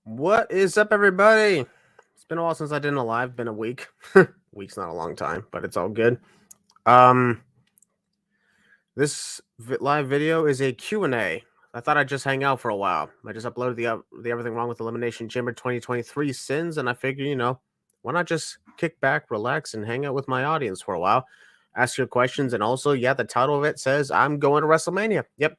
What is up, everybody? It's been a while since I did a live. Been a week. Week's not a long time, but it's all good. This live video is a Q&A. I thought I'd just hang out for a while. I just uploaded the Everything Wrong with Elimination Chamber 2023 sins, and I figured, why not just kick back, relax, and hang out with my audience for a while, ask your questions, and also, the title of it says I'm going to WrestleMania. Yep.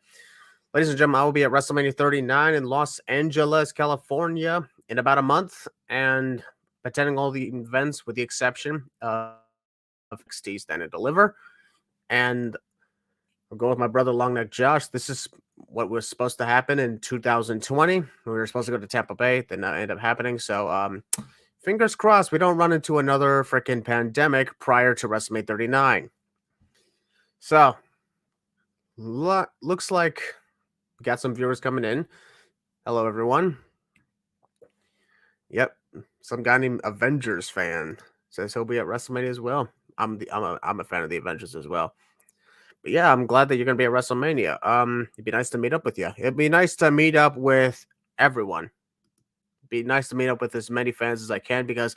Ladies and gentlemen, I will be at WrestleMania 39 in Los Angeles, California in about a month, and attending all the events with the exception of NXT Stand and Deliver. And I'm going with my brother Longneck Josh. This is what was supposed to happen in 2020. We were supposed to go to Tampa Bay. Did not end up happening. So fingers crossed we don't run into another freaking pandemic prior to WrestleMania 39. So looks like we got some viewers coming in. Hello, everyone. Yep, some guy named Avengers fan says he'll be at WrestleMania as well. I'm a fan of the Avengers as well. But yeah, I'm glad that you're gonna be at WrestleMania. It'd be nice to meet up with you. It'd be nice to meet up with everyone. It'd be nice to meet up with as many fans as I can, because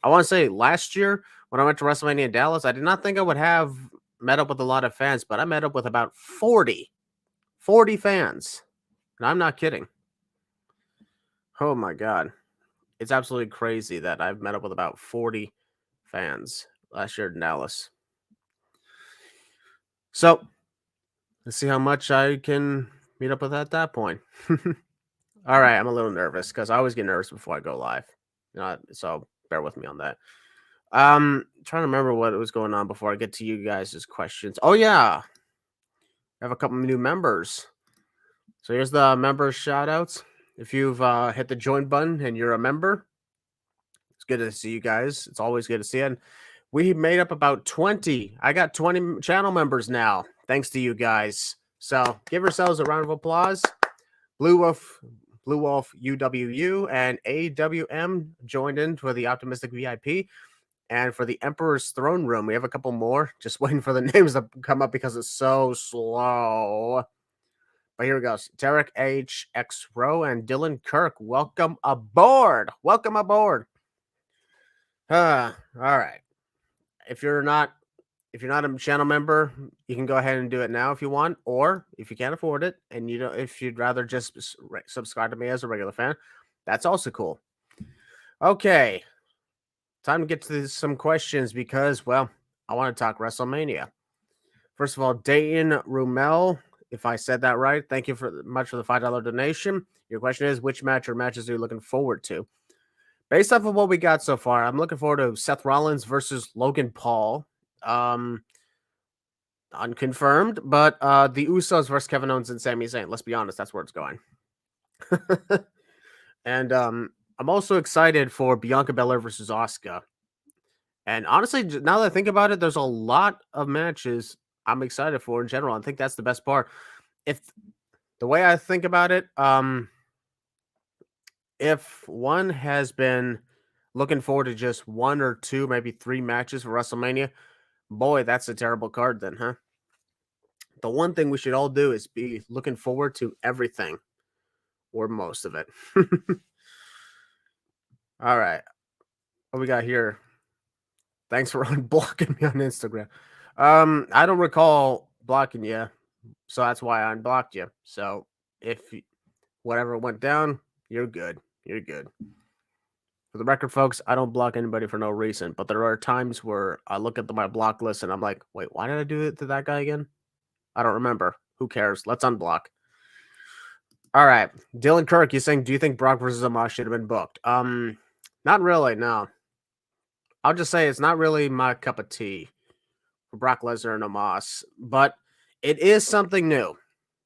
I want to say last year when I went to WrestleMania in Dallas, I did not think I would have met up with a lot of fans, but I met up with about 40 fans. And I'm not kidding. Oh my God. It's absolutely crazy that I've met up with about 40 fans last year in Dallas. So let's see how much I can meet up with at that point. All right, I'm a little nervous because I always get nervous before I go live. So bear with me on that. Trying to remember what was going on before I get to you guys' questions. Oh yeah, I have a couple of new members. So here's the member shout outs. If you've hit the join button and you're a member, it's good to see you guys. It's always good to see you. And we made up about 20. I got 20 channel members now, thanks to you guys. So give yourselves a round of applause. BlueWolfUWU and AWM joined in for the Optimistic VIP. And for the Emperor's Throne Room, we have a couple more. Just waiting for the names to come up because it's so slow. But here we go. TericHxro and Dylan Kirk, welcome aboard. Welcome aboard. All right. If you're not a channel member, you can go ahead and do it now if you want, or if you can't afford it and if you'd rather just subscribe to me as a regular fan, that's also cool. Okay, time to get to some questions because, well, I want to talk WrestleMania. First of all, Dayton Rumel, if I said that right, thank you much for the $5 donation. Your question is, which match or matches are you looking forward to? Based off of what we got so far, I'm looking forward to Seth Rollins versus Logan Paul. Unconfirmed, but the Usos versus Kevin Owens and Sami Zayn. Let's be honest, that's where it's going. And I'm also excited for Bianca Belair versus Asuka. And honestly, now that I think about it, there's a lot of matches I'm excited for in general. I think that's the best part. If the way I think about it, if one has been looking forward to just 1 or 2, maybe 3 matches for WrestleMania, boy, that's a terrible card then, huh? The one thing we should all do is be looking forward to everything, or most of it. All right. What we got here? Thanks for unblocking me on Instagram. I don't recall blocking you, so that's why I unblocked you. So if whatever went down, you're good. You're good. For the record, folks, I don't block anybody for no reason, but there are times where I look at my block list and I'm like, wait, why did I do it to that guy again? I don't remember. Who cares? Let's unblock. All right. Dylan Kirk, he's saying, do you think Brock versus Omos should have been booked? Not really, no. I'll just say it's not really my cup of tea for Brock Lesnar and Omos, but it is something new.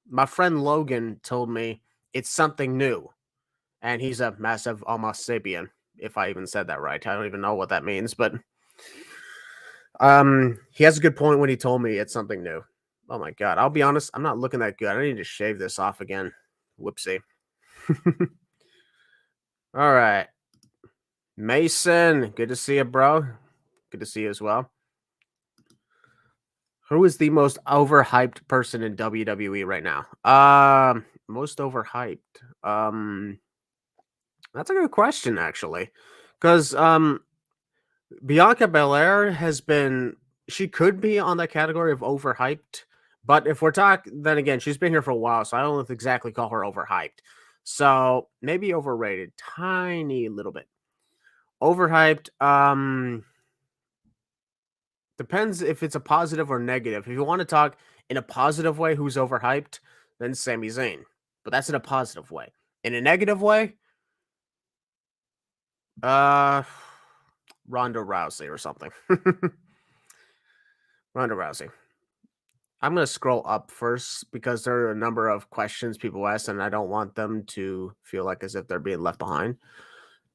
My friend Logan told me it's something new, and he's a massive Omos sapien, if I even said that right. I don't even know what that means, but he has a good point when he told me it's something new. Oh my God. I'll be honest, I'm not looking that good. I need to shave this off again. Whoopsie. All right. Mason, good to see you, bro. Good to see you as well. Who is the most overhyped person in WWE right now? Most overhyped. That's a good question, actually, because Bianca Belair has been. She could be on that category of overhyped, but if we're talking, then again, she's been here for a while, so I don't exactly call her overhyped. So maybe overrated, tiny little bit. Overhyped. Depends if it's a positive or negative. If you want to talk in a positive way, who's overhyped, then Sami Zayn. But that's in a positive way. In a negative way, uh, Ronda Rousey or something. Ronda Rousey. I'm gonna scroll up first because there are a number of questions people ask, and I don't want them to feel like as if they're being left behind.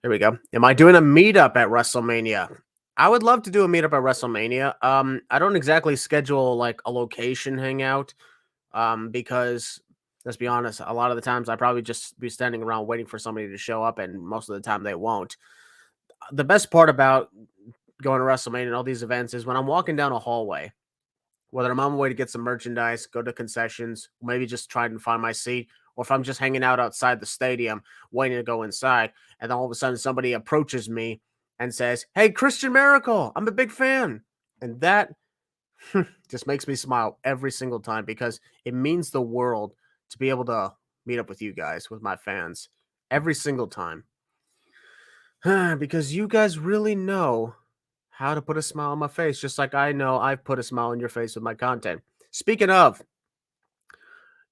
Here we go. Am I doing a meetup at WrestleMania? I would love to do a meetup at WrestleMania. I don't exactly schedule like a location hangout. Because let's be honest, a lot of the times I probably just be standing around waiting for somebody to show up, and most of the time they won't. The best part about going to WrestleMania and all these events is when I'm walking down a hallway, whether I'm on my way to get some merchandise, go to concessions, maybe just try and find my seat, or if I'm just hanging out outside the stadium waiting to go inside, and then all of a sudden somebody approaches me and says, "Hey, Christian Miracle, I'm a big fan," and that just makes me smile every single time because it means the world to be able to meet up with you guys, with my fans, every single time. Because you guys really know how to put a smile on my face, just like I know I've put a smile on your face with my content. Speaking of,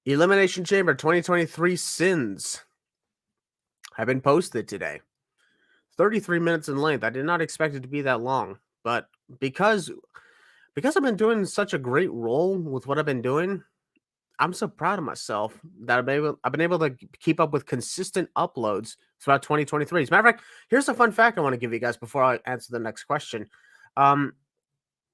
Elimination Chamber 2023 sins have been posted today. 33 minutes in length. I did not expect it to be that long, but because I've been doing such a great role with what I've been doing, I'm so proud of myself that I've been able to keep up with consistent uploads throughout 2023. As a matter of fact, here's a fun fact I want to give you guys before I answer the next question. Um,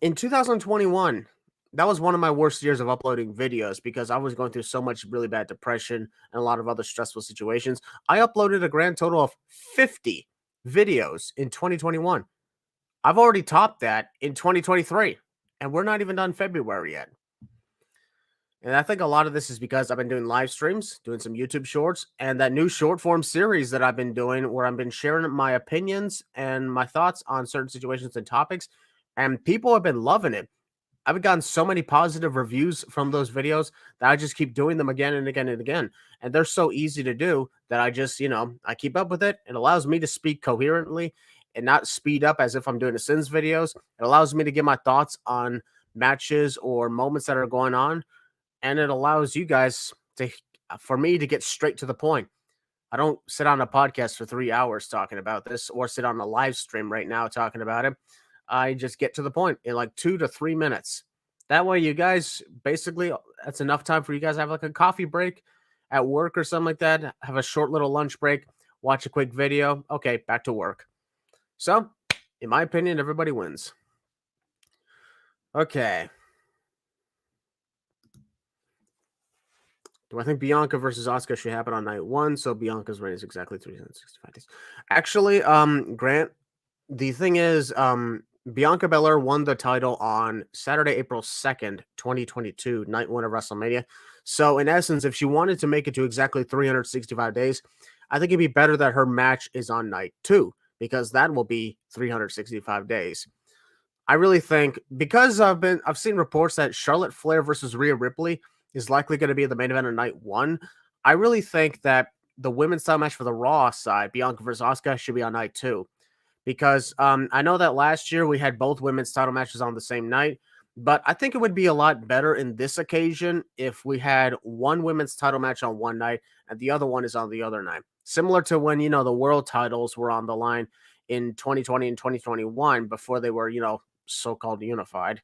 in 2021, that was one of my worst years of uploading videos because I was going through so much really bad depression and a lot of other stressful situations. I uploaded a grand total of 50 videos in 2021. I've already topped that in 2023, and we're not even done February yet. And I think a lot of this is because I've been doing live streams, doing some YouTube shorts, and that new short form series that I've been doing where I've been sharing my opinions and my thoughts on certain situations and topics. And people have been loving it. I've gotten so many positive reviews from those videos that I just keep doing them again and again and again. And they're so easy to do that I just, I keep up with it. It allows me to speak coherently and not speed up as if I'm doing a Sins videos. It allows me to give my thoughts on matches or moments that are going on, and it allows you guys to for me to get straight to the point. I don't sit on a podcast for 3 hours talking about this or sit on a live stream right now talking about it. I just get to the point in like 2 to 3 minutes. That way you guys basically that's enough time for you guys to have like a coffee break at work or something like that, have a short little lunch break, watch a quick video, okay, back to work. So, in my opinion, everybody wins. Okay. Do I think Bianca versus Asuka should happen on night one? So Bianca's reign is exactly 365 days. Actually, Grant, the thing is, Bianca Belair won the title on Saturday, April 2nd, 2022, night one of WrestleMania. So, in essence, if she wanted to make it to exactly 365 days, I think it'd be better that her match is on night two because that will be 365 days. I really think because I've seen reports that Charlotte Flair versus Rhea Ripley is likely going to be the main event of night one. I really think that the women's title match for the Raw side, Bianca versus Asuka, should be on night two. Because I know that last year we had both women's title matches on the same night, but I think it would be a lot better in this occasion if we had one women's title match on one night and the other one is on the other night. Similar to when, the world titles were on the line in 2020 and 2021 before they were, so-called unified.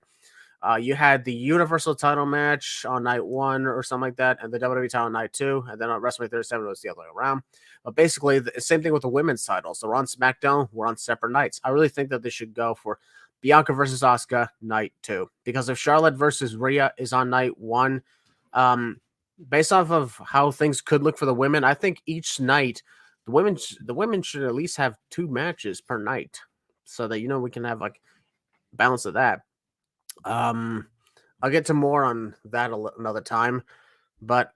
You had the Universal title match on night one or something like that, and the WWE title on night two, and then on WrestleMania 37 it was the other way around. But basically, the same thing with the women's titles. They're on SmackDown, we're on separate nights. I really think that they should go for Bianca versus Asuka night two, because if Charlotte versus Rhea is on night one, based off of how things could look for the women, I think each night the women should at least have two matches per night, so that we can have like balance of that. I'll get to more on that another time, but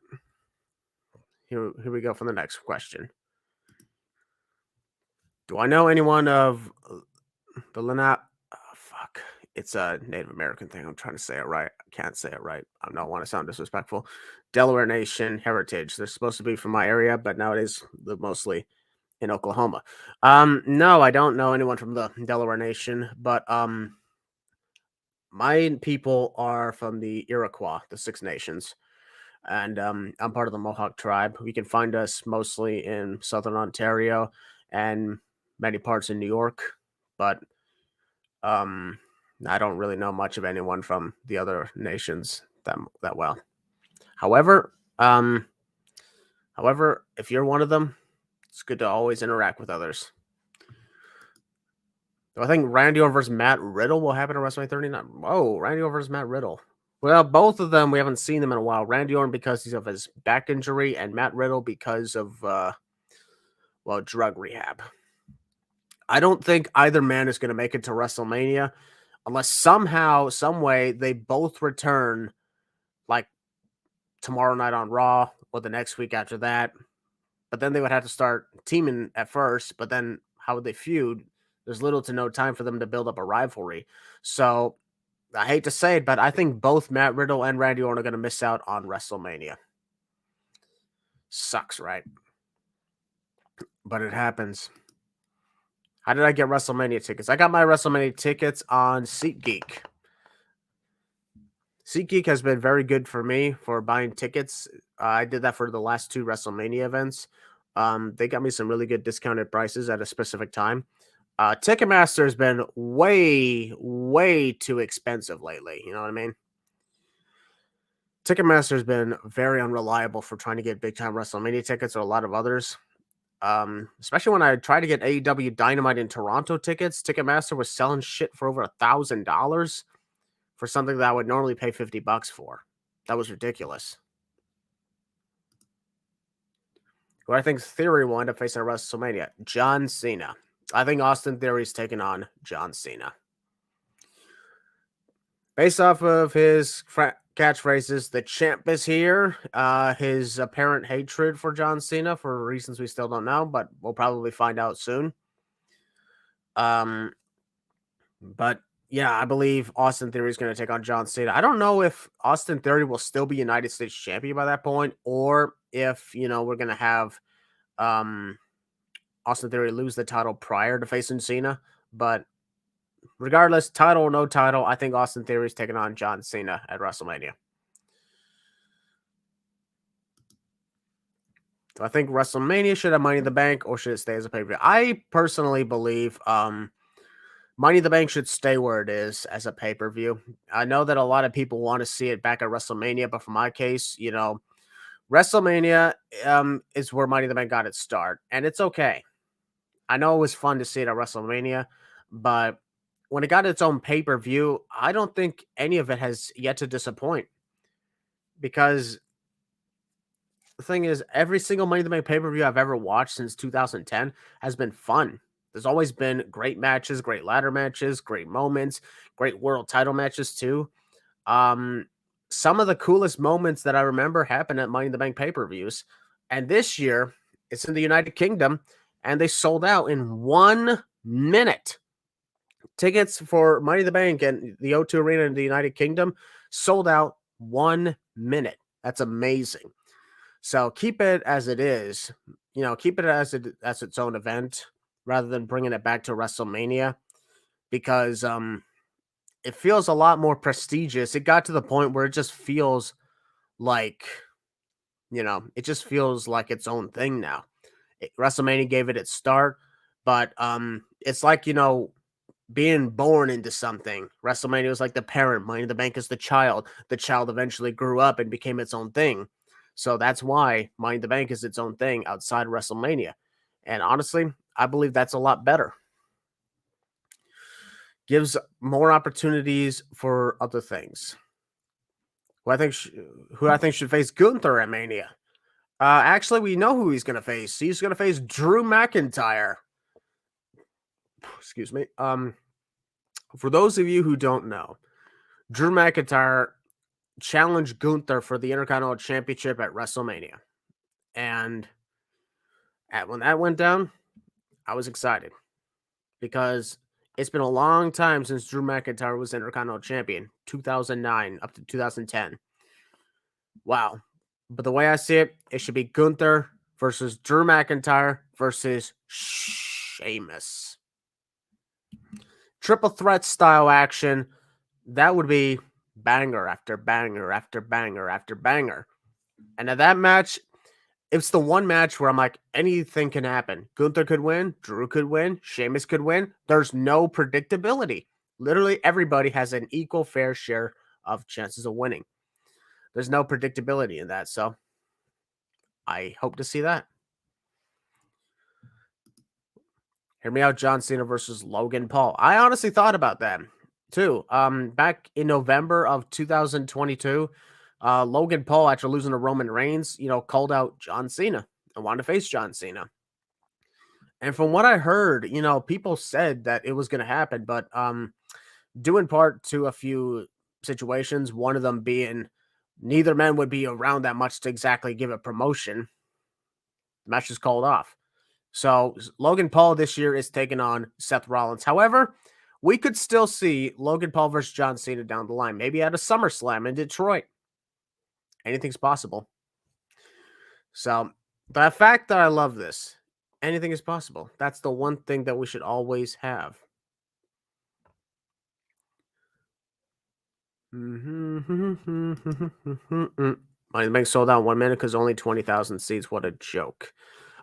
here we go for the next question. Do I know anyone of the Lena? Oh, fuck. It's a Native American thing. I'm trying to say it right. I can't say it right. I don't want to sound disrespectful. Delaware Nation heritage. They're supposed to be from my area, but nowadays they're mostly in Oklahoma. No, I don't know anyone from the Delaware Nation, but my people are from the Iroquois, the Six Nations, and I'm part of the Mohawk tribe. You can find us mostly in southern Ontario and many parts in New York, but um, I don't really know much of anyone from the other nations that well. However, um, if you're one of them, it's good to always interact with others. Do I think Randy Orton versus Matt Riddle will happen at WrestleMania 39? Whoa, Randy Orton versus Matt Riddle. Well, both of them, we haven't seen them in a while. Randy Orton because he's of his back injury, and Matt Riddle because of, drug rehab. I don't think either man is going to make it to WrestleMania unless somehow, some way, they both return like tomorrow night on Raw or the next week after that. But then they would have to start teaming at first, but then how would they feud? There's little to no time for them to build up a rivalry. So I hate to say it, but I think both Matt Riddle and Randy Orton are going to miss out on WrestleMania. Sucks, right? But it happens. How did I get WrestleMania tickets? I got my WrestleMania tickets on SeatGeek. SeatGeek has been very good for me for buying tickets. I did that for the last 2 WrestleMania events. They got me some really good discounted prices at a specific time. Ticketmaster has been way, way too expensive lately. You know what I mean? Ticketmaster has been very unreliable for trying to get big time WrestleMania tickets or a lot of others. Especially when I tried to get AEW Dynamite in Toronto tickets, Ticketmaster was selling shit for over $1,000 for something that I would normally pay $50 for. That was ridiculous. Who I think Theory will end up facing at WrestleMania? John Cena. I think Austin Theory's taking on John Cena. Based off of his catchphrases, the champ is here. His apparent hatred for John Cena for reasons we still don't know, but we'll probably find out soon. But yeah, I believe Austin Theory is going to take on John Cena. I don't know if Austin Theory will still be United States champion by that point, or if we're going to have Austin Theory lose the title prior to facing Cena. But regardless, title or no title, I think Austin Theory is taking on John Cena at WrestleMania. Do I think WrestleMania should have Money in the Bank or should it stay as a pay-per-view? I personally believe Money in the Bank should stay where it is as a pay-per-view. I know that a lot of people want to see it back at WrestleMania, but for my case, WrestleMania is where Money in the Bank got its start, and it's okay. I know it was fun to see it at WrestleMania, but when it got its own pay-per-view, I don't think any of it has yet to disappoint. Because the thing is, every single Money in the Bank pay-per-view I've ever watched since 2010 has been fun. There's always been great matches, great ladder matches, great moments, great world title matches too. Some of the coolest moments that I remember happened at Money in the Bank pay-per-views. And this year, it's in the United Kingdom, and they sold out in 1 minute. Tickets for Money in the Bank and the O2 Arena in the United Kingdom sold out 1 minute. That's amazing. So keep it as it is. Keep it as its own event rather than bringing it back to WrestleMania, because it feels a lot more prestigious. It got to the point where it just feels like its own thing now. WrestleMania gave it its start, but it's like being born into something. WrestleMania was like the parent. Money in the Bank is the child. The child eventually grew up and became its own thing. So that's why Money in the Bank is its own thing outside WrestleMania. And honestly, I believe that's a lot better. Gives more opportunities for other things. Who I think should face Gunther at Mania. Actually, we know who he's going to face. He's going to face Drew McIntyre. Excuse me. For those of you who don't know, Drew McIntyre challenged Gunther for the Intercontinental Championship at WrestleMania. And when that went down, I was excited because it's been a long time since Drew McIntyre was Intercontinental Champion, 2009 up to 2010. Wow. But the way I see it, it should be Gunther versus Drew McIntyre versus Sheamus. Triple threat style action. That would be banger after banger after banger after banger. And at that match, it's the one match where I'm like, anything can happen. Gunther could win, Drew could win, Sheamus could win. There's no predictability. Literally everybody has an equal fair share of chances of winning. There's no predictability in that, so I hope to see that. Hear me out, John Cena versus Logan Paul. I honestly thought about that too. Back in November of 2022, Logan Paul, after losing to Roman Reigns, called out John Cena and wanted to face John Cena. And from what I heard, people said that it was going to happen, but due in part to a few situations, one of them being neither man would be around that much to exactly give a promotion, the match is called off. So Logan Paul this year is taking on Seth Rollins. However, we could still see Logan Paul versus John Cena down the line, maybe at a SummerSlam in Detroit. Anything's possible. So the fact that I love this, anything is possible. That's the one thing that we should always have. Money Bank sold out in 1 minute because only 20,000 seats. What a joke.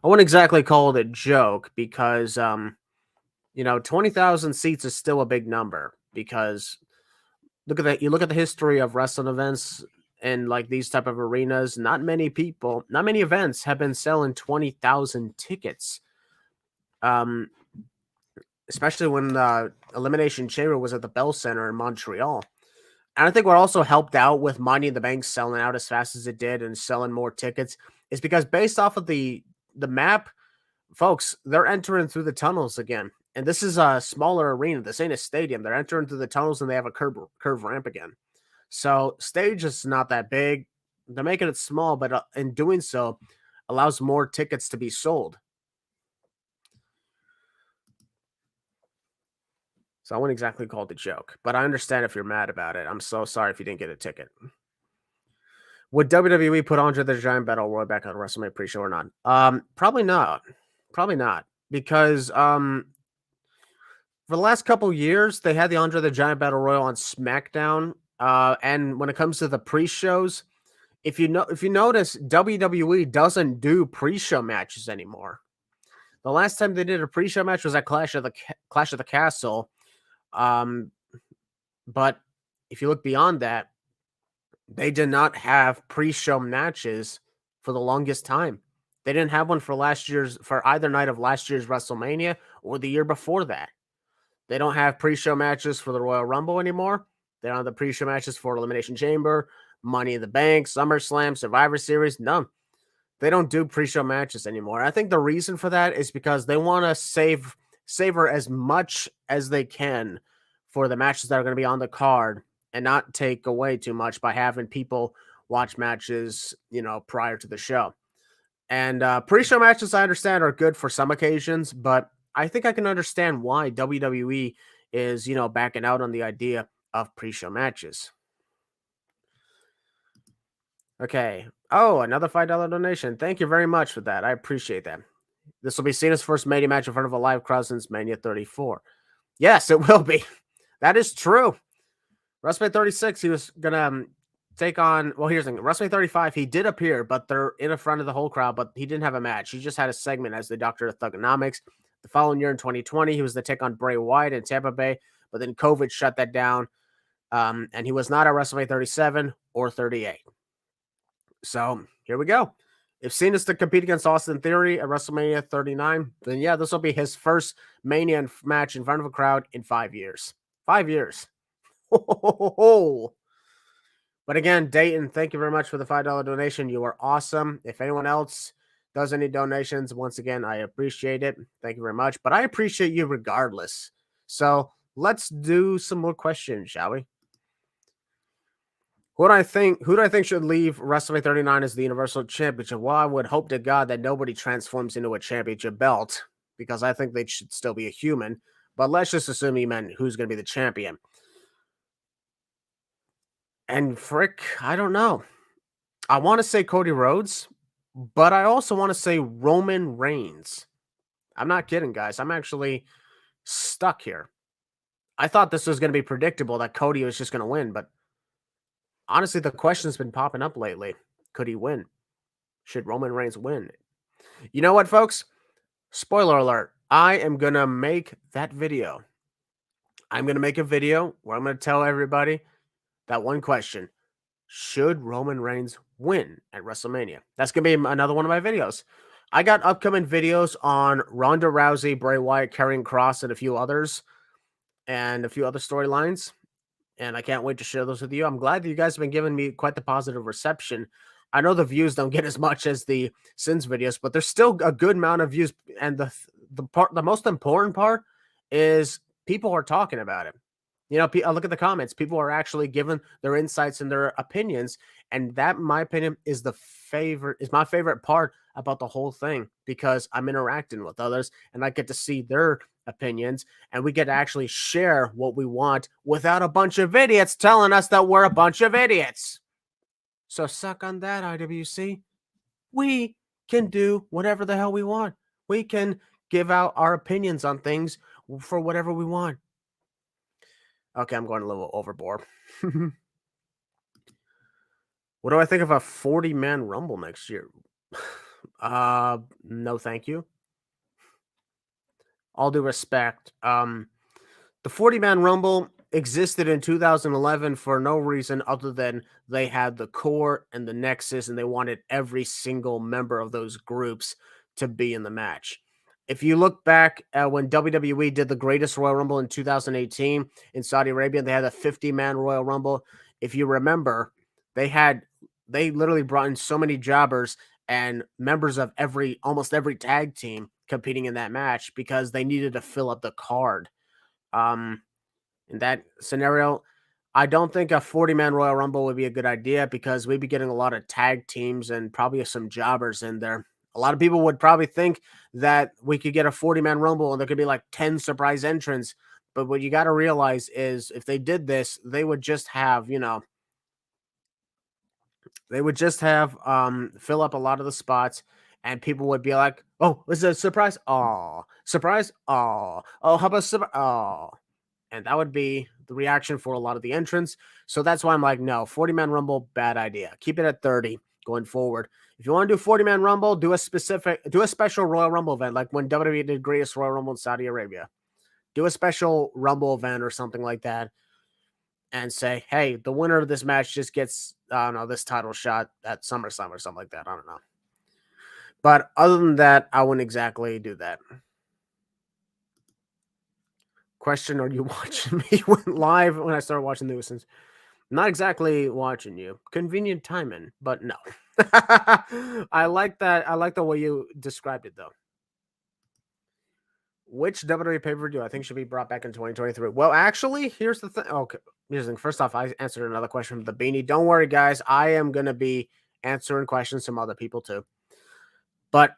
I wouldn't exactly call it a joke because, 20,000 seats is still a big number because look at that. You look at the history of wrestling events and like these type of arenas, not many events have been selling 20,000 tickets. Especially when the Elimination Chamber was at the Bell Center in Montreal. And I think what also helped out with Money in the Bank selling out as fast as it did and selling more tickets is because based off of the map, folks, they're entering through the tunnels again. And this is a smaller arena. This ain't a stadium. They're entering through the tunnels and they have a curve ramp again. So stage is not that big. They're making it small, but in doing so, allows more tickets to be sold. So I wouldn't exactly call it a joke, but I understand if you're mad about it. I'm so sorry if you didn't get a ticket. Would WWE put Andre the Giant Battle Royal back on WrestleMania pre-show or not? Probably not. Probably not. Because for the last couple years, they had the Andre the Giant Battle Royal on SmackDown. And when it comes to the pre-shows, if you notice, WWE doesn't do pre-show matches anymore. The last time they did a pre-show match was at Clash of the Castle. But if you look beyond that, they did not have pre-show matches for the longest time. They didn't have one for either night of last year's WrestleMania or the year before that. They don't have pre-show matches for the Royal Rumble anymore. They don't have the pre-show matches for Elimination Chamber, Money in the Bank, SummerSlam, Survivor Series. None. They don't do pre-show matches anymore. I think the reason for that is because they want to savor as much as they can for the matches that are going to be on the card and not take away too much by having people watch matches, prior to the show. And pre-show matches, I understand, are good for some occasions, but I think I can understand why WWE is, backing out on the idea of pre-show matches. Okay. Oh, another $5 donation. Thank you very much for that. I appreciate that. This will be Cena's first Mania match in front of a live crowd since Mania 34. Yes, it will be. That is true. WrestleMania 36, he was going to take on, well, here's the thing. WrestleMania 35, he did appear, but they're in front of the whole crowd, but he didn't have a match. He just had a segment as the Doctor of Thugonomics. The following year in 2020, he was the take on Bray Wyatt in Tampa Bay, but then COVID shut that down, and he was not at WrestleMania 37 or 38. So here we go. If Cena's to compete against Austin Theory at WrestleMania 39, then yeah, this will be his first Mania match in front of a crowd in 5 years. 5 years. But again, Dayton, thank you very much for the $5 donation. You are awesome. If anyone else does any donations, once again, I appreciate it. Thank you very much. But I appreciate you regardless. So let's do some more questions, shall we? Who do I think should leave WrestleMania 39 as the Universal Championship? Well, I would hope to God that nobody transforms into a championship belt because I think they should still be a human. But let's just assume he meant who's going to be the champion. And frick, I don't know. I want to say Cody Rhodes, but I also want to say Roman Reigns. I'm not kidding, guys. I'm actually stuck here. I thought this was going to be predictable that Cody was just going to win, but honestly, the question's been popping up lately. Could he win? Should Roman Reigns win? You know what, folks? Spoiler alert. I am going to make that video. I'm going to make a video where I'm going to tell everybody that one question. Should Roman Reigns win at WrestleMania? That's going to be another one of my videos. I got upcoming videos on Ronda Rousey, Bray Wyatt, Karrion Kross, and a few others, and a few other storylines. And I can't wait to share those with you. I'm glad that you guys have been giving me quite the positive reception. I know the views don't get as much as the Sins videos, but there's still a good amount of views. And the most important part is people are talking about it. You know, I look at the comments. People are actually giving their insights and their opinions, and that, in my opinion, is my favorite part about the whole thing, because I'm interacting with others and I get to see their opinions, and we get to actually share what we want without a bunch of idiots telling us that we're a bunch of idiots. So suck on that, IWC. We can do whatever the hell we want. We can give out our opinions on things for whatever we want. Okay, I'm going a little overboard. What do I think of a 40-man Rumble next year? No, thank you. All due respect. The 40-man Rumble existed in 2011 for no reason other than they had the core and the Nexus, and they wanted every single member of those groups to be in the match. If you look back at when WWE did the Greatest Royal Rumble in 2018 in Saudi Arabia, they had a 50-man Royal Rumble. If you remember, they literally brought in so many jobbers and members of almost every tag team competing in that match because they needed to fill up the card. In that scenario, I don't think a 40-man Royal Rumble would be a good idea because we'd be getting a lot of tag teams and probably some jobbers in there. A lot of people would probably think that we could get a 40-man Rumble and there could be like 10 surprise entrants. But what you got to realize is if they did this, they would just have, fill up a lot of the spots, and people would be like, oh, this is a surprise. Oh, surprise. Oh, how about surprise? Oh. And that would be the reaction for a lot of the entrants. So that's why I'm like, no, 40-man Rumble, bad idea. Keep it at 30 going forward. If you want to do 40-man Rumble, do a special Royal Rumble event, like when WWE did Greatest Royal Rumble in Saudi Arabia. Do a special Rumble event or something like that, and say, hey, the winner of this match just gets, I don't know, this title shot at SummerSlam or something like that. I don't know. But other than that, I wouldn't exactly do that. Question, are you watching me live when I start watching the Usos? Not exactly watching you. Convenient timing, but no. I like that. I like the way you described it, though. Which WWE pay-per-view I think should be brought back in 2023? Well, actually, here's the thing. Okay, here's the thing. First off, I answered another question from the Beanie. Don't worry, guys. I am going to be answering questions from other people, too. But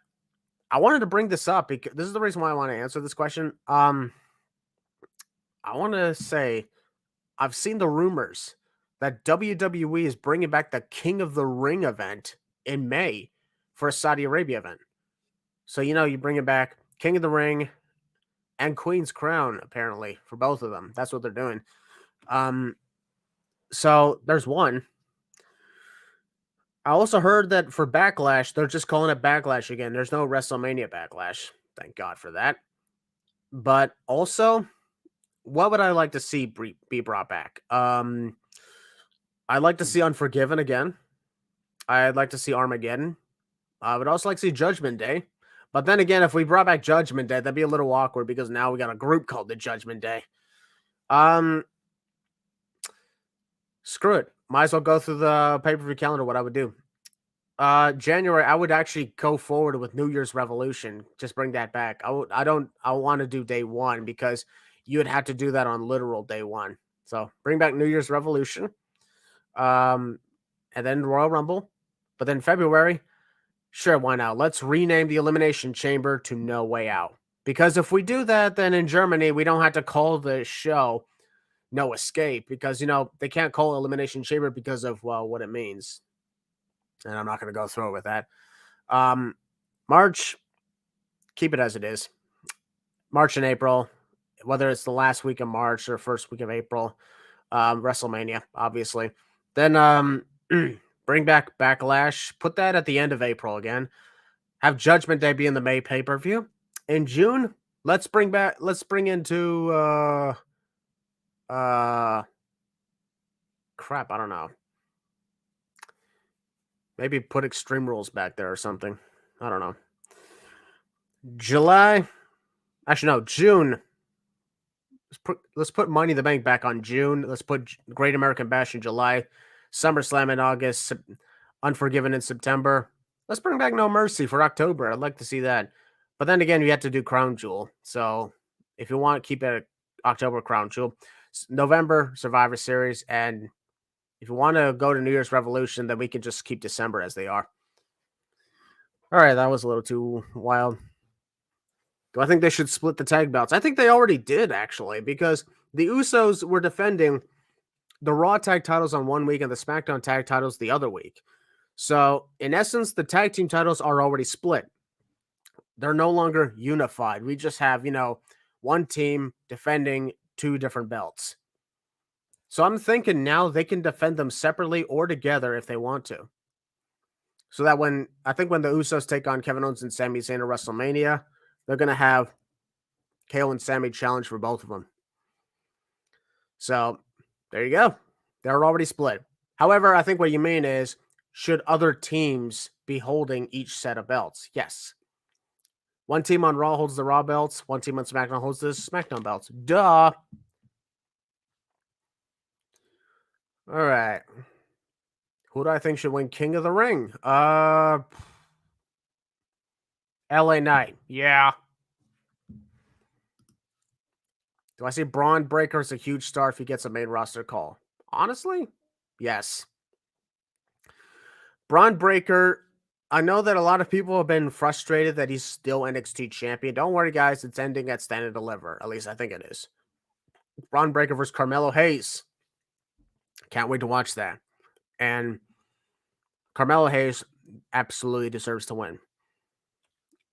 I wanted to bring this up because this is the reason why I want to answer this question. I want to say I've seen the rumors that WWE is bringing back the King of the Ring event in May for a Saudi Arabia event. So, you bring it back, King of the Ring and Queen's Crown, apparently, for both of them. That's what they're doing. So there's one. I also heard that for Backlash, they're just calling it Backlash again. There's no WrestleMania Backlash. Thank God for that. But also, what would I like to see be brought back? I'd like to see Unforgiven again. I'd like to see Armageddon. I would also like to see Judgment Day. But then again, if we brought back Judgment Day, that'd be a little awkward because now we got a group called the Judgment Day. Screw it. Might as well go through the pay-per-view calendar, what I would do. January, I would actually go forward with New Year's Revolution. Just bring that back. I want to do day one because you would have to do that on literal day one. So bring back New Year's Revolution. And then Royal Rumble. But then February, sure, why not? Let's rename the Elimination Chamber to No Way Out. Because if we do that, then in Germany, we don't have to call the show No Escape because, they can't call Elimination Chamber because of, well, what it means. And I'm not going to go through it with that. March, keep it as it is. March and April, whether it's the last week of March or first week of April, WrestleMania, obviously. Then bring back Backlash. Put that at the end of April again. Have Judgment Day be in the May pay-per-view. In June, let's bring into crap, I don't know. Maybe put Extreme Rules back there or something. I don't know. July. Actually, no, June. Let's put Money in the Bank back on June. Let's put Great American Bash in July. SummerSlam in August. Unforgiven in September. Let's bring back No Mercy for October. I'd like to see that. But then again, you have to do Crown Jewel. So if you want, keep it October Crown Jewel. November, Survivor Series. And if you want to go to New Year's Revolution, then we can just keep December as they are. All right, that was a little too wild. Do I think they should split the tag belts? I think they already did, actually, because the Usos were defending the Raw tag titles on one week and the SmackDown tag titles the other week. So, in essence, the tag team titles are already split. They're no longer unified. We just have, one team defending two different belts. So, I'm thinking now they can defend them separately or together if they want to. So that when the Usos take on Kevin Owens and Sami Zayn at WrestleMania, they're going to have KO and Sami challenge for both of them. So, there you go. They're already split. However, I think what you mean is, should other teams be holding each set of belts? Yes. One team on Raw holds the Raw belts. One team on SmackDown holds the SmackDown belts. Duh. All right. Who do I think should win King of the Ring? LA Knight. Yeah. Do I see Braun Breaker as a huge star if he gets a main roster call? Honestly, yes. Braun Breaker, I know that a lot of people have been frustrated that he's still NXT champion. Don't worry, guys. It's ending at Stand and Deliver. At least I think it is. Braun Breaker versus Carmelo Hayes. Can't wait to watch that. And Carmelo Hayes absolutely deserves to win.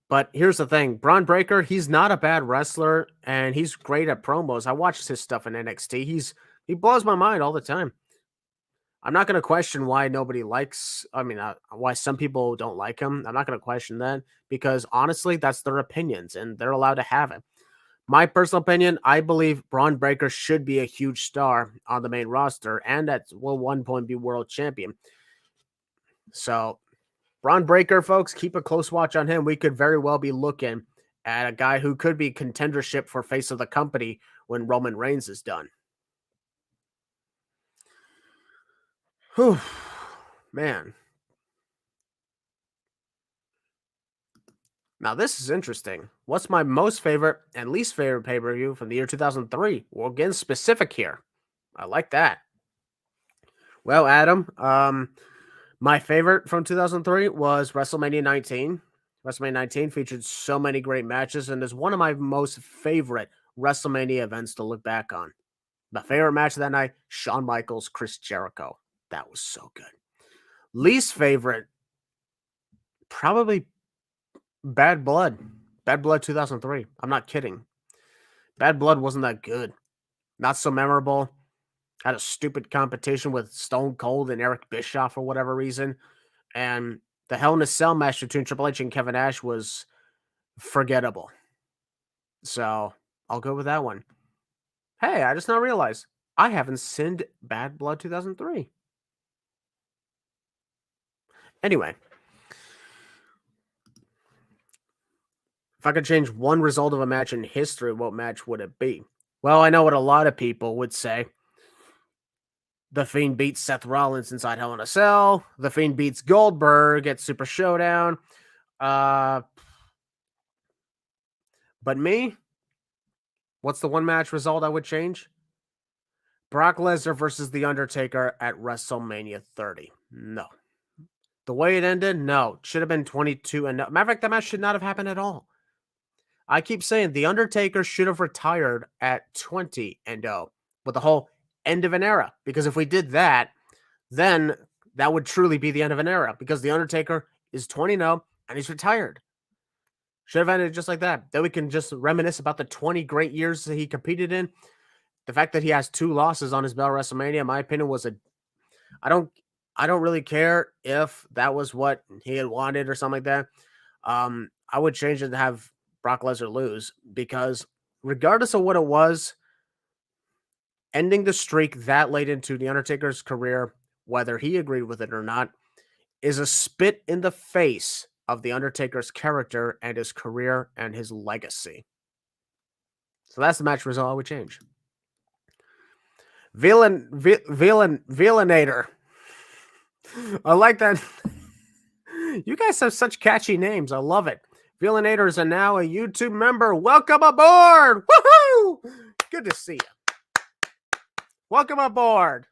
But here's the thing. Braun Breaker, he's not a bad wrestler, and he's great at promos. I watched his stuff in NXT. He blows my mind all the time. I'm not going to question why why some people don't like him. I'm not going to question that because honestly, that's their opinions and they're allowed to have it. My personal opinion, I believe Braun Breaker should be a huge star on the main roster and will one point be world champion. So, Braun Breaker, folks, keep a close watch on him. We could very well be looking at a guy who could be contendership for face of the company when Roman Reigns is done. Whew, man. Now, this is interesting. What's my most favorite and least favorite pay-per-view from the year 2003? We're getting specific here. I like that. Well, Adam, my favorite from 2003 was WrestleMania 19. WrestleMania 19 featured so many great matches and is one of my most favorite WrestleMania events to look back on. My favorite match of that night, Shawn Michaels, Chris Jericho. That was so good. Least favorite, probably Bad Blood. Bad Blood 2003. I'm not kidding. Bad Blood wasn't that good. Not so memorable. Had a stupid competition with Stone Cold and Eric Bischoff for whatever reason. And the Hell in a Cell match between Triple H and Kevin Nash was forgettable. So I'll go with that one. Hey, I just now realized I haven't seen Bad Blood 2003. Anyway, if I could change one result of a match in history, what match would it be? Well, I know what a lot of people would say. The Fiend beats Seth Rollins inside Hell in a Cell. The Fiend beats Goldberg at Super Showdown. But me, what's the one match result I would change? Brock Lesnar versus The Undertaker at WrestleMania 30. No. The way it ended, no. It should have been 22 and no. Matter of fact, that match should not have happened at all. I keep saying The Undertaker should have retired at 20-0 with the whole end of an era. Because if we did that, then that would truly be the end of an era. Because The Undertaker is 20-0 and he's retired. Should have ended just like that. Then we can just reminisce about the 20 great years that he competed in. The fact that he has 2 losses on his belt WrestleMania, in my opinion, was I don't really care if that was what he had wanted or something like that. I would change it to have Brock Lesnar lose, because regardless of what it was, ending the streak that late into The Undertaker's career, whether he agreed with it or not, is a spit in the face of The Undertaker's character and his career and his legacy. So that's the match result I would change. Villainator. I like that. You guys have such catchy names. I love it. Villainator is now a YouTube member. Welcome aboard. Woohoo! Good to see you. Welcome aboard.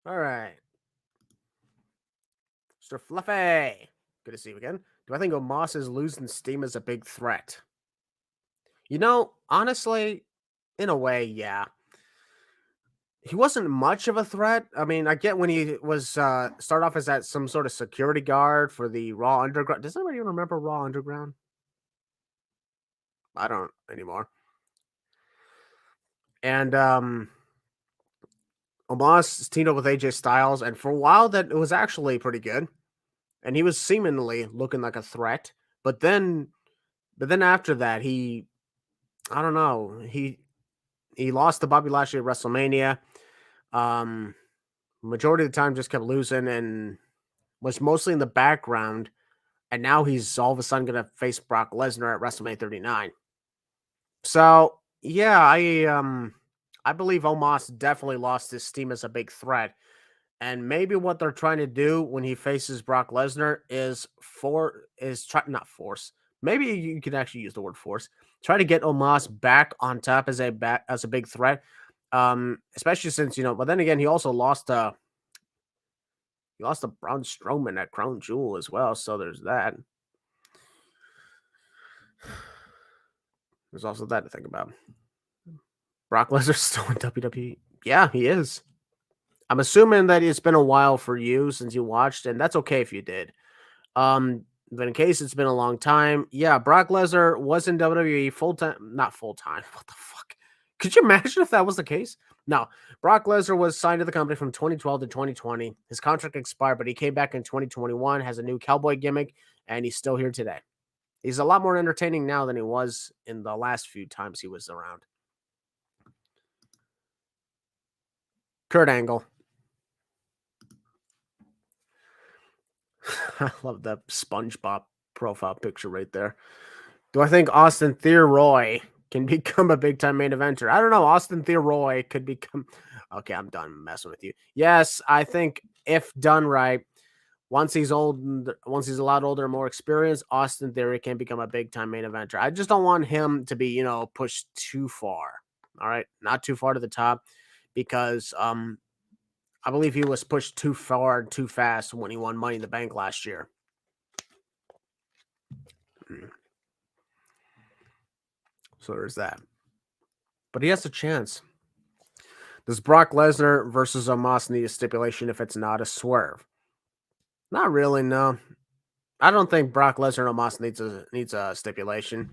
All right. Mr. Fluffy. Good to see you again. Do I think Omos's losing steam is a big threat? You know, honestly, in a way, yeah. He wasn't much of a threat. I mean, I get when he was start off as that some sort of security guard for the Raw Underground. Does anybody even remember Raw Underground? I don't anymore. And Omos teamed up with AJ Styles, and for a while that it was actually pretty good. And he was seemingly looking like a threat. But then after that, I don't know, he lost to Bobby Lashley at WrestleMania. Majority of the time just kept losing and was mostly in the background. And now he's all of a sudden going to face Brock Lesnar at WrestleMania 39. So, yeah, I believe Omos definitely lost his steam as a big threat. And maybe what they're trying to do when he faces Brock Lesnar is not force. Maybe you could actually use the word force. Try to get Omos back on top as a big threat. Especially since, but then again, he also lost to Braun Strowman at Crown Jewel as well. So there's that. There's also that to think about. Brock Lesnar's still in WWE. Yeah, he is. I'm assuming that it's been a while for you since you watched, and that's okay if you did. But in case it's been a long time, yeah, Brock Lesnar was in WWE not full time. What the fuck? Could you imagine if that was the case? No, Brock Lesnar was signed to the company from 2012 to 2020. His contract expired, but he came back in 2021, has a new cowboy gimmick, and he's still here today. He's a lot more entertaining now than he was in the last few times he was around. Kurt Angle. I love that SpongeBob profile picture right there. Do I think Austin Theroy can become a big-time main eventer? I don't know. Austin Theroy could become... Okay, I'm done messing with you. Yes, I think if done right, once he's a lot older and more experienced, Austin Theory can become a big-time main eventer. I just don't want him to be, pushed too far. All right? Not too far to the top, because I believe he was pushed too far and too fast when he won Money in the Bank last year. So there's that. But he has a chance. Does Brock Lesnar versus Omos need a stipulation if it's not a swerve? Not really, no. I don't think Brock Lesnar and Omos needs a stipulation.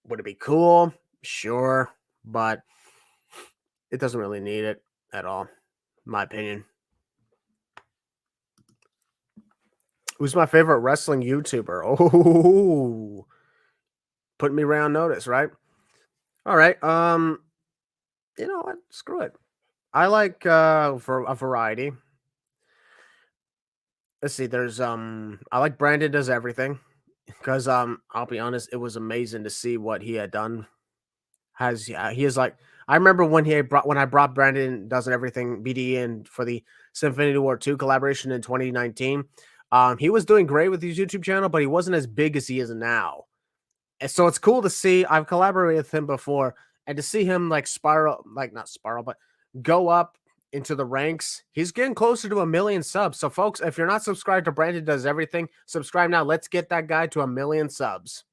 Would it be cool? Sure. But it doesn't really need it at all, in my opinion. Who's my favorite wrestling YouTuber? Oh, putting me right on notice, right? All right. You know what? Screw it. I like for a variety. Let's see. There's I like Brandon Does Everything, because I'll be honest, it was amazing to see what he had done. He is like, I remember when I brought Brandon Does Everything BD in for the Infinity War 2 collaboration in 2019. He was doing great with his YouTube channel, but he wasn't as big as he is now. And so it's cool to see. I've collaborated with him before, and to see him like not spiral, but go up into the ranks. He's getting closer to 1 million subs. So, folks, if you're not subscribed to Brandon Does Everything, subscribe now. Let's get that guy to 1 million subs.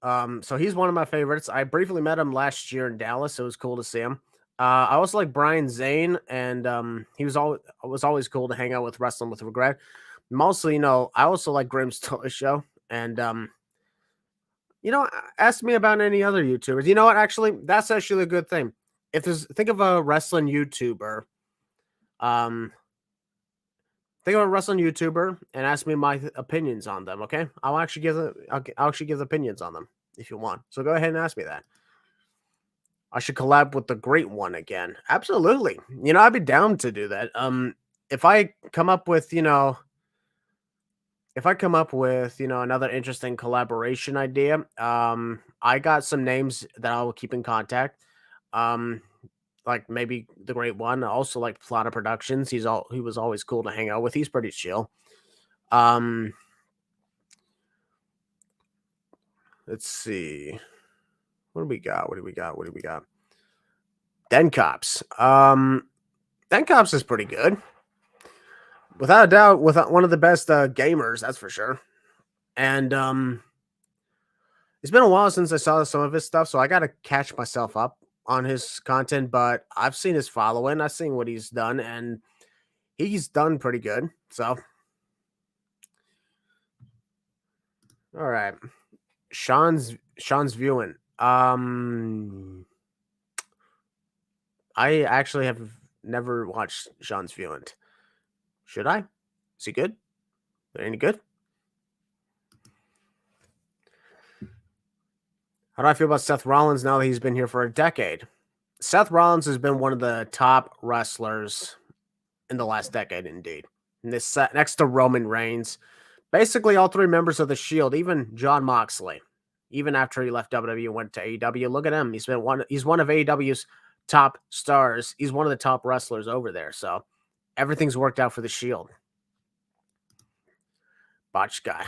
So he's one of my favorites. I briefly met him last year in Dallas. So it was cool to see him. I also like Brian Zane, and he was always cool to hang out with. Wrestling with Regret. Mostly, I also like Grimm's Toy Show, and ask me about any other YouTubers. You know what? Actually, that's actually a good thing. Think of a wrestling YouTuber, think of a wrestling YouTuber and ask me my opinions on them. Okay, I'll actually give opinions on them if you want. So go ahead and ask me that. I should collab with the Great One again. Absolutely. I'd be down to do that. If I come up with another interesting collaboration idea, I got some names that I will keep in contact. Like maybe the Great One. I also like Plata Productions. He was always cool to hang out with. He's pretty chill. Let's see. What do we got? Den Cops. Den Cops is pretty good. Without a doubt, one of the best gamers, that's for sure. And it's been a while since I saw some of his stuff, so I got to catch myself up on his content, but I've seen his following. I've seen what he's done, and he's done pretty good. So, all right. Sean's viewing. I actually have never watched Sean's viewing. Should I? Is he good? Any good? How do I feel about Seth Rollins now that he's been here for a decade? Seth Rollins has been one of the top wrestlers in the last decade, indeed. And this next to Roman Reigns, basically all three members of the Shield, even Jon Moxley, even after he left WWE and went to AEW. Look at him; he's one of AEW's top stars. He's one of the top wrestlers over there. So everything's worked out for the Shield. Botch guy,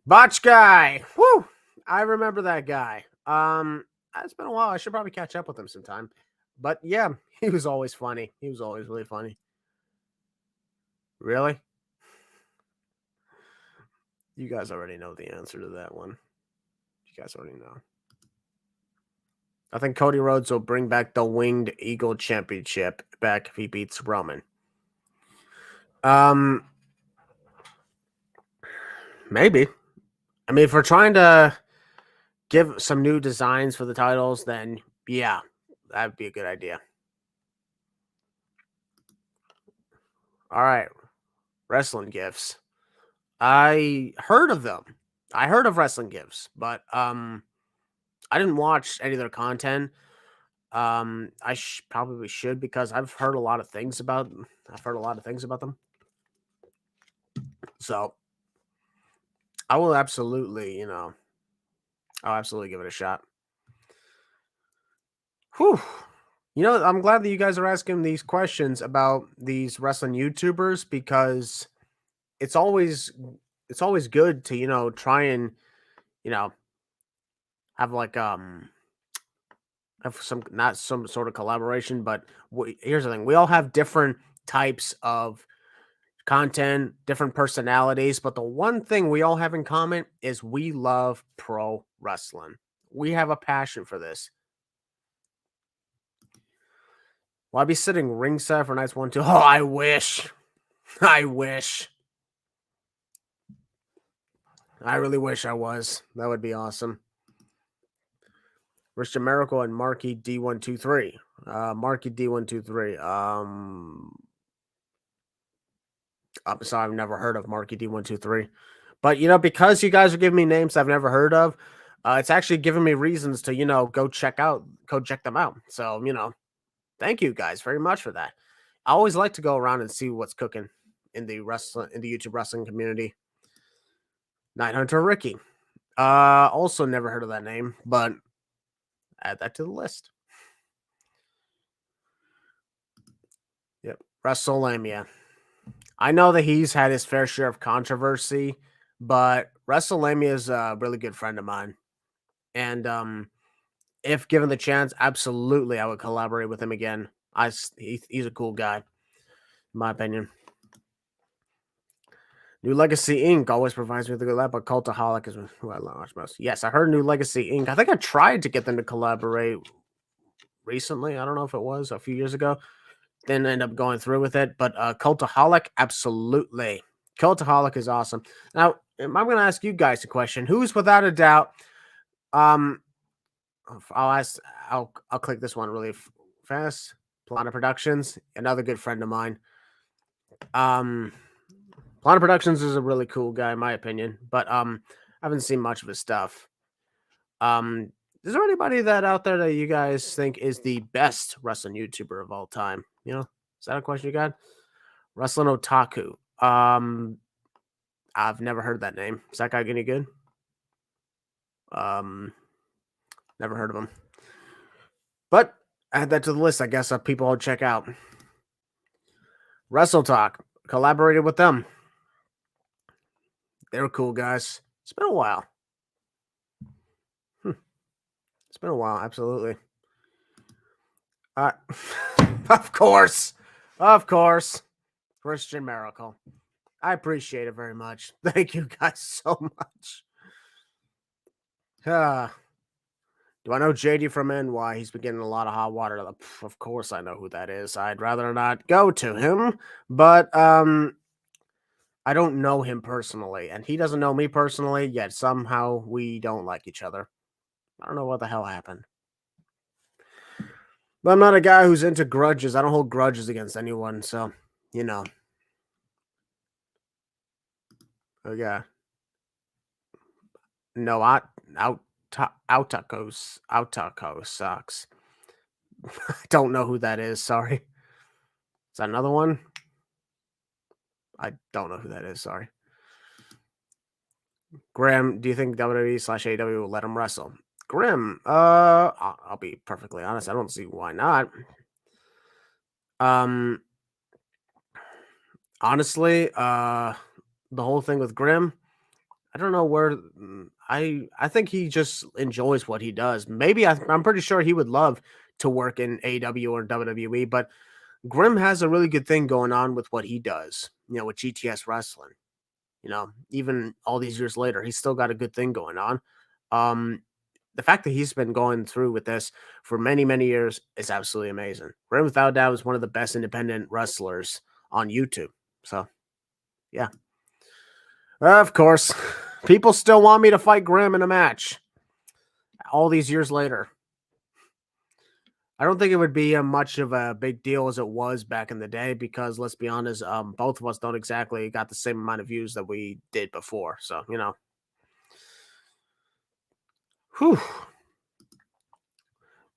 Botch guy. Woo! I remember that guy. It's been a while. I should probably catch up with him sometime. But yeah, he was always funny. He was always really funny. Really? You guys already know the answer to that one. You guys already know. I think Cody Rhodes will bring back the Winged Eagle Championship back if he beats Roman. Maybe. I mean, if we're trying to give some new designs for the titles, then yeah, that would be a good idea. All right. Wrestling gifts. I heard of them. I heard of Wrestling Gifts, but I didn't watch any of their content. I probably should because I've heard a lot of things about them. So I will absolutely, I'll absolutely give it a shot. Whew. I'm glad that you guys are asking these questions about these wrestling YouTubers because it's always good to, try and, have like have not some sort of collaboration, but here's the thing. We all have different types of content, different personalities, but the one thing we all have in common is we love pro wrestling. We have a passion for this. Will I be sitting ringside for nights 1, 2? Oh, I wish. I wish. I really wish I was. That would be awesome. Rich Miracle and Marky D123. Marky D123. I'm sorry, I've never heard of Marky D123. But, because you guys are giving me names I've never heard of, it's actually giving me reasons to, go check them out. So, thank you guys very much for that. I always like to go around and see what's cooking in the YouTube wrestling community. Night Hunter Ricky. Also never heard of that name, but add that to the list. Yep. Wrestlemania. I know that he's had his fair share of controversy, but Wrestlemania is a really good friend of mine. And if given the chance, absolutely, I would collaborate with him again. He's a cool guy, in my opinion. New Legacy Inc. always provides me with a good lap, but Cultaholic is who I watch most. Yes, I heard New Legacy Inc. I think I tried to get them to collaborate recently. I don't know if it was a few years ago. Didn't end up going through with it, but Cultaholic, absolutely. Cultaholic is awesome. Now, I'm going to ask you guys a question. Who's without a doubt? I'll click this one really fast. Plana Productions, another good friend of mine. Plana Productions is a really cool guy, in my opinion, but I haven't seen much of his stuff. Is there anybody that out there that you guys think is the best wrestling YouTuber of all time? You know, is that a question you got? Wrestling Otaku. I've never heard that name. Is that guy any good? Never heard of him. But add that to the list, I guess, of people I'll check out. Wrestle Talk. Collaborated with them. They're cool guys. It's been a while. It's been a while, absolutely. Of course. Christian Miracle. I appreciate it very much. Thank you guys so much. Do I know JD from NY? He's been getting a lot of hot water. Of course I know who that is. I'd rather not go to him, but I don't know him personally, and he doesn't know me personally, yet somehow we don't like each other. I don't know what the hell happened. But I'm not a guy who's into grudges. I don't hold grudges against anyone, so, you know. Oh, yeah. No, Outako sucks. I don't know who that is, sorry. Is that another one? I don't know who that is, sorry. Graham, do you think WWE/AEW will let him wrestle? Grim, I'll be perfectly honest. I don't see why not. Honestly, the whole thing with Grim, I don't know where. I think he just enjoys what he does. Maybe I'm pretty sure he would love to work in AEW or WWE, but Grim has a really good thing going on with what he does. You know, with GTS Wrestling. You know, even all these years later, he's still got a good thing going on. The fact that he's been going through with this for many, many years is absolutely amazing. Grim, without doubt, is one of the best independent wrestlers on YouTube. So, yeah. Of course, people still want me to fight Grim in a match all these years later. I don't think it would be much of a big deal as it was back in the day because, let's be honest, both of us don't exactly got the same amount of views that we did before. So, you know. Whew.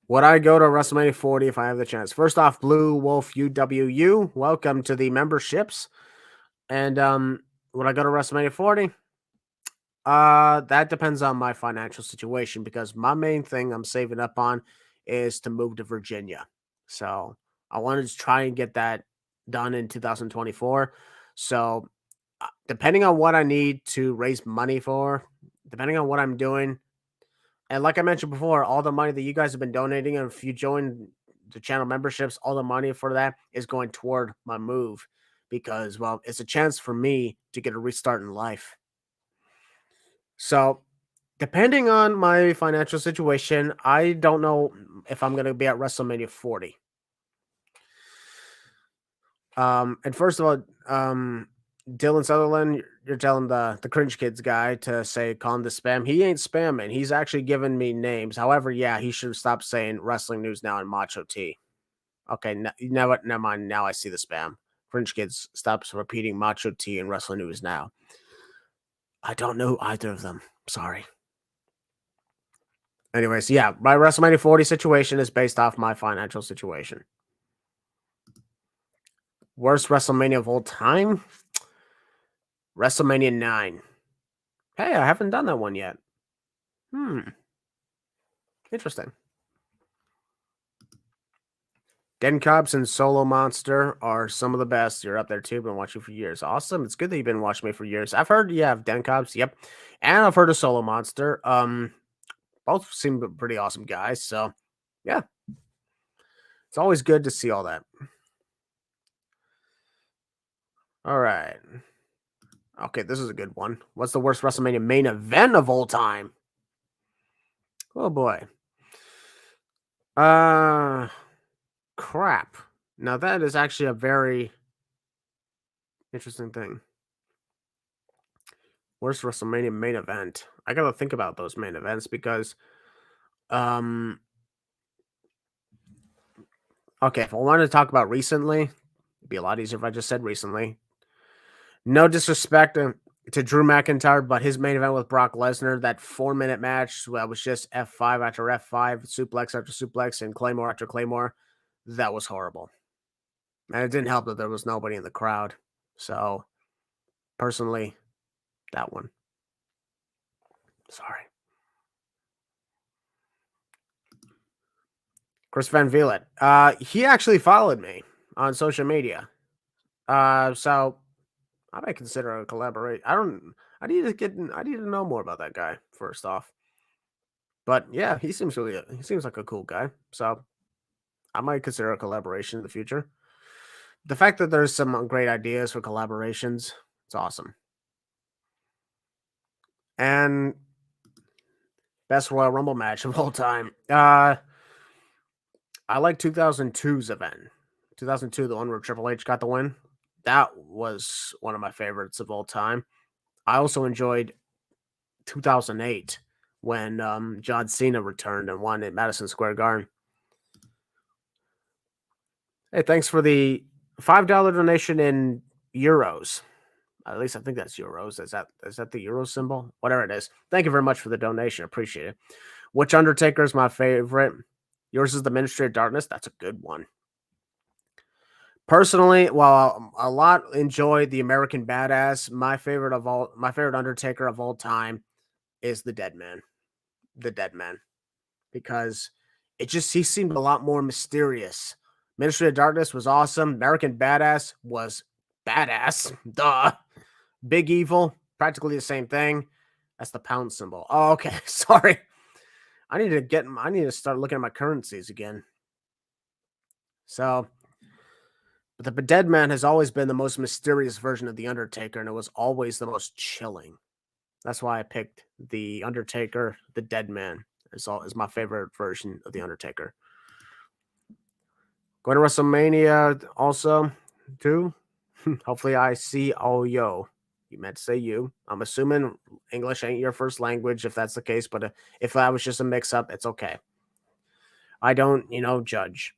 Would I go to WrestleMania 40 if I have the chance? First off, BlueWolfUWU, welcome to the memberships. And would I go to WrestleMania 40? That depends on my financial situation because my main thing I'm saving up on is to move to Virginia. So I wanted to try and get that done in 2024. So depending on what I need to raise money for, depending on what I'm doing, and like I mentioned before, all the money that you guys have been donating, and if you join the channel memberships, all the money for that is going toward my move because, well, it's a chance for me to get a restart in life. So, depending on my financial situation, I don't know if I'm going to be at WrestleMania 40. And first of all, Dylan Sutherland, you're telling the Cringe Kids guy to say call him the spam. He ain't spamming. He's actually giving me names. However, yeah, he should stop saying Wrestling News Now and Macho T. Okay, never mind. Now I see the spam. Cringe Kids stops repeating Macho T and Wrestling News Now. I don't know either of them. Sorry. Anyways, yeah, my WrestleMania 40 situation is based off my financial situation. Worst WrestleMania of all time? WrestleMania 9. Hey, I haven't done that one yet. Interesting. Den Cobbs and Solo Monster are some of the best. You're up there too. Been watching for years. Awesome. It's good that you've been watching me for years. I've heard, yeah, of Den Cobbs. Yep. And I've heard of Solo Monster. both seem pretty awesome guys. So, yeah. It's always good to see all that. All right. Okay, this is a good one. What's the worst WrestleMania main event of all time? Oh boy. Crap. Now that is actually a very interesting thing. Worst WrestleMania main event. I gotta think about those main events because, okay, if I wanted to talk about recently, it'd be a lot easier if I just said recently. No disrespect to Drew McIntyre, but his main event with Brock Lesnar, that 4-minute match that was just F5 after F5, suplex after suplex, and Claymore after Claymore, that was horrible. And it didn't help that there was nobody in the crowd. So, personally, that one. Sorry. Chris Van Vliet. He actually followed me on social media. So I might consider a collaborate. I need to know more about that guy first off. But yeah, he seems like a cool guy. So I might consider a collaboration in the future. The fact that there's some great ideas for collaborations, it's awesome. And best Royal Rumble match of all time. I like 2002's event. 2002, the one where Triple H got the win. That was one of my favorites of all time. I also enjoyed 2008 when John Cena returned and won at Madison Square Garden. Hey, thanks for the $5 donation in euros. At least I think that's euros. Is that the euro symbol? Whatever it is. Thank you very much for the donation. Appreciate it. Which Undertaker is my favorite? Yours is the Ministry of Darkness. That's a good one. Personally, while a lot enjoyed the American Badass, my favorite Undertaker of all time is the Dead Man. The Dead Man. Because he seemed a lot more mysterious. Ministry of Darkness was awesome. American Badass was badass. Duh. Big Evil, practically the same thing. That's the pound symbol. Oh, okay. Sorry. I need to start looking at my currencies again. So, but the Dead Man has always been the most mysterious version of the Undertaker, and it was always the most chilling. That's why I picked the Undertaker, the Dead Man. Is my favorite version of the Undertaker. Going to WrestleMania also, too. Hopefully, I see all yo. You meant to say you. I'm assuming English ain't your first language if that's the case, but if that was just a mix-up, it's okay. I don't, judge.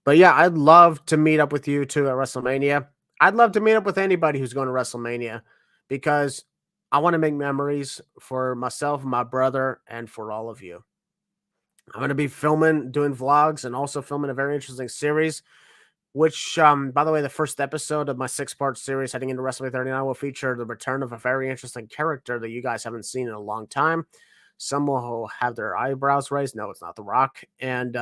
But yeah, I'd love to meet up with you too at WrestleMania. I'd love to meet up with anybody who's going to WrestleMania because I want to make memories for myself, my brother, and for all of you. I'm going to be doing vlogs, and also filming a very interesting series, which, by the way, the first episode of my 6-part series heading into WrestleMania 39 will feature the return of a very interesting character that you guys haven't seen in a long time. Some will have their eyebrows raised. No, it's not The Rock. And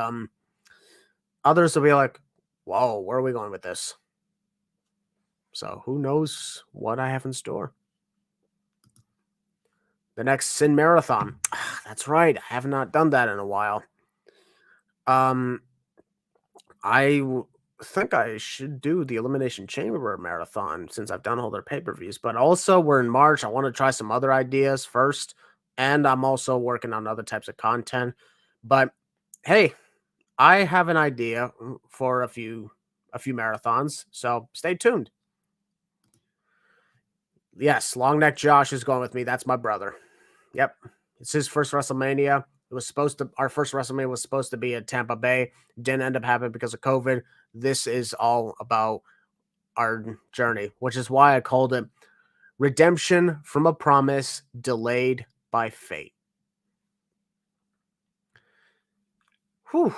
others will be like, whoa, where are we going with this? So who knows what I have in store. The next Sin Marathon. That's right. I have not done that in a while. I think I should do the Elimination Chamber Marathon since I've done all their pay-per-views. But also, we're in March. I want to try some other ideas first. And I'm also working on other types of content. But hey, I have an idea for a few marathons. So stay tuned. Yes, Long Neck Josh is going with me. That's my brother. Yep. It's his first WrestleMania. Our first WrestleMania was supposed to be at Tampa Bay. Didn't end up happening because of COVID. This is all about our journey, which is why I called it Redemption from a Promise Delayed by Fate. Whew.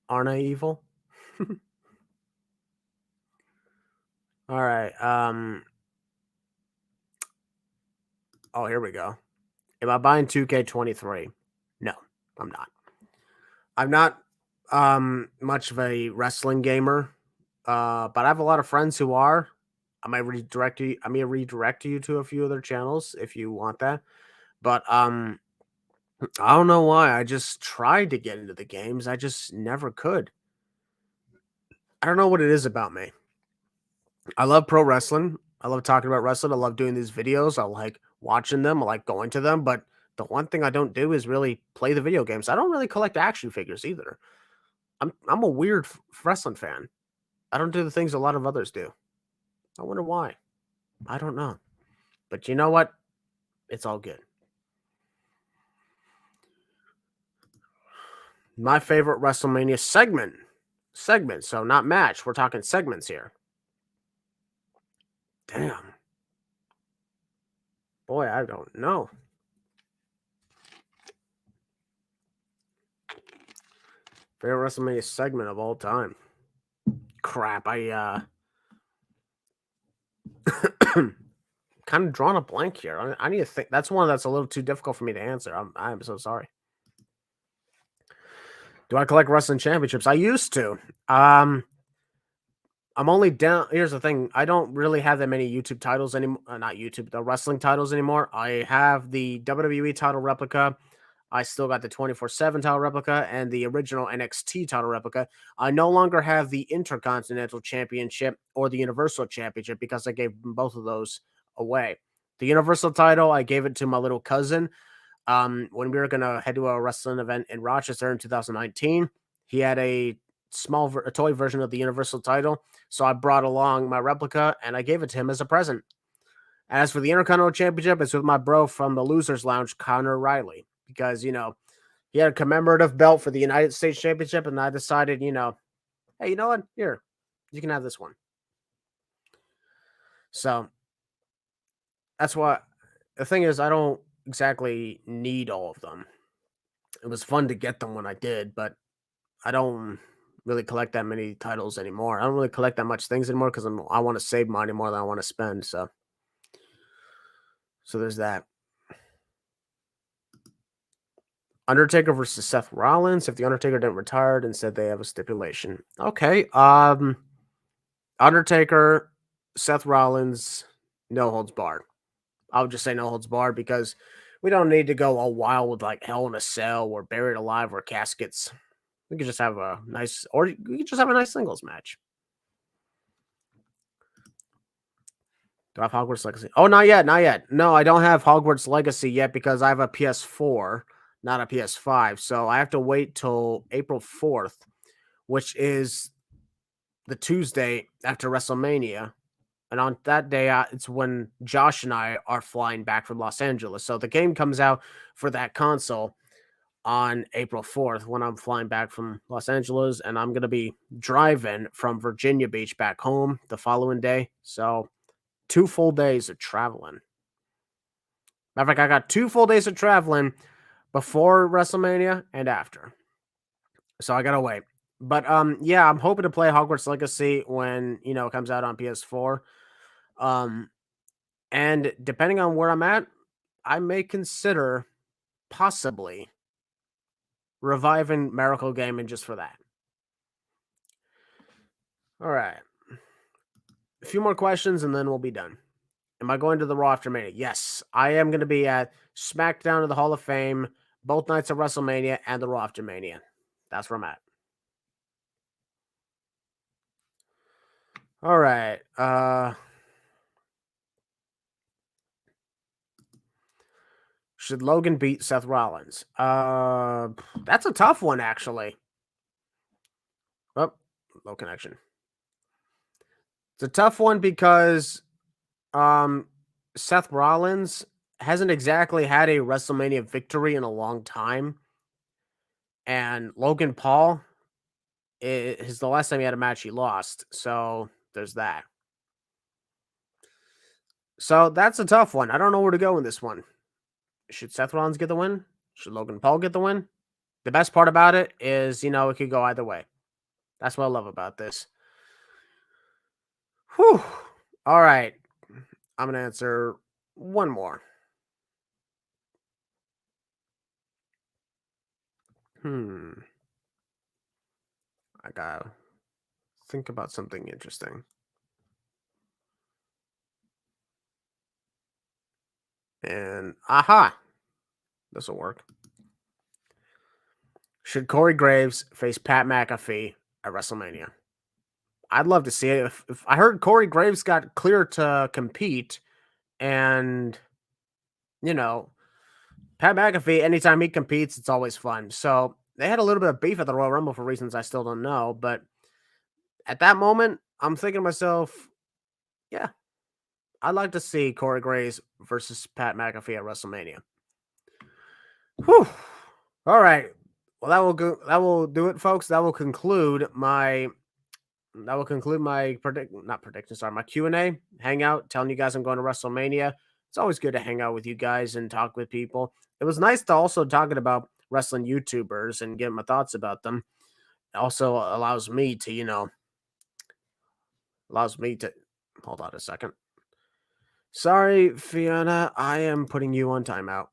Aren't I evil? All right. Oh, here we go. Am I buying 2K23? No, I'm not. I'm not much of a wrestling gamer. But I have a lot of friends who are. I might redirect you. I may redirect you to a few other channels if you want that. But I don't know why. I just tried to get into the games. I just never could. I don't know what it is about me. I love pro wrestling. I love talking about wrestling. I love doing these videos. I like watching them. I like going to them. But the one thing I don't do is really play the video games. I don't really collect action figures either. I'm a weird wrestling fan. I don't do the things a lot of others do. I wonder why. I don't know. But you know what? It's all good. My favorite WrestleMania segment. So not match. We're talking segments here. Damn. Boy, I don't know. Favorite WrestleMania segment of all time. Crap, I kind of drawn a blank here. I need to think. That's one that's a little too difficult for me to answer. I'm so sorry. Do I collect wrestling championships? I used to. I'm only down. Here's the thing. I don't really have that many YouTube titles anymore. Not YouTube, the wrestling titles anymore. I have the WWE title replica. I still got the 24/7 title replica and the original NXT title replica. I no longer have the Intercontinental Championship or the Universal Championship because I gave both of those away. The Universal title, I gave it to my little cousin when we were going to head to a wrestling event in Rochester in 2019. He had a a toy version of the Universal title. So I brought along my replica and I gave it to him as a present. As for the Intercontinental Championship, it's with my bro from the Losers Lounge, Connor Riley, because, he had a commemorative belt for the United States Championship. And I decided, hey, you know what? Here, you can have this one. So that's why the thing is, I don't exactly need all of them. It was fun to get them when I did, but I don't really collect that many titles anymore. I don't really collect that much things anymore because I want to save money more than I want to spend. So there's that. Undertaker versus Seth Rollins. If the Undertaker didn't retire, instead they have a stipulation. Okay. Undertaker, Seth Rollins, no holds barred. I would just say no holds barred because we don't need to go all wild with like Hell in a Cell or Buried Alive or caskets. We could just have a nice, or we could just have a nice singles match. Do I have Hogwarts Legacy? Oh, not yet, not yet. No, I don't have Hogwarts Legacy yet because I have a PS4, not a PS5. So I have to wait till April 4th, which is the Tuesday after WrestleMania. And on that day, it's when Josh and I are flying back from Los Angeles. So the game comes out for that console on April 4th when I'm flying back from Los Angeles. And I'm going to be driving from Virginia Beach back home the following day. So 2 full days of traveling. Matter of fact, I got 2 full days of traveling before WrestleMania and after. So I gotta wait. But yeah, I'm hoping to play Hogwarts Legacy when it comes out on PS4. And depending on where I'm at, I may consider possibly reviving Miracle Gaming just for that. All right. A few more questions and then we'll be done. Am I going to the Raw after Mania? Yes, I am going to be at SmackDown of the Hall of Fame, both nights of WrestleMania, and the Raw after Mania. That's where I'm at. All right. Should Logan beat Seth Rollins? That's a tough one, actually. Oh, low connection. It's a tough one because Seth Rollins hasn't exactly had a WrestleMania victory in a long time. And Logan Paul is the last time he had a match he lost. So there's that. So that's a tough one. I don't know where to go in this one. Should Seth Rollins get the win? Should Logan Paul get the win? The best part about it is, it could go either way. That's what I love about this. Whew. All right. I'm going to answer one more. I got to think about something interesting. And aha, this will work. Should Corey Graves face Pat McAfee at WrestleMania? I'd love to see it. If I heard Corey Graves got cleared to compete, and you know, Pat McAfee, anytime he competes, it's always fun. So they had a little bit of beef at the Royal Rumble for reasons I still don't know. But at that moment, I'm thinking to myself, yeah, I'd like to see Corey Graves versus Pat McAfee at WrestleMania. Whew. All right. Well, that will go. That will do it, folks. That will conclude my. That will conclude my not prediction. Sorry, my Q&A hangout. Telling you guys I'm going to WrestleMania. It's always good to hang out with you guys and talk with people. It was nice to also talking about wrestling YouTubers and get my thoughts about them. It also allows me to, hold on a second. Sorry, Fiona, I am putting you on timeout.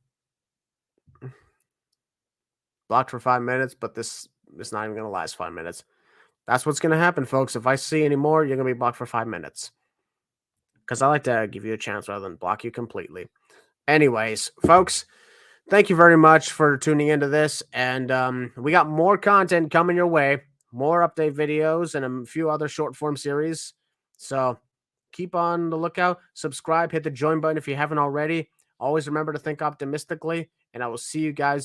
Blocked for 5 minutes, but this is not even going to last 5 minutes. That's what's going to happen, folks. If I see any more, you're going to be blocked for 5 minutes. Because I like to give you a chance rather than block you completely. Anyways, folks, thank you very much for tuning into this. And we got more content coming your way, more update videos, and a few other short form series. So keep on the lookout. Subscribe, hit the join button if you haven't already. Always remember to think optimistically, and I will see you guys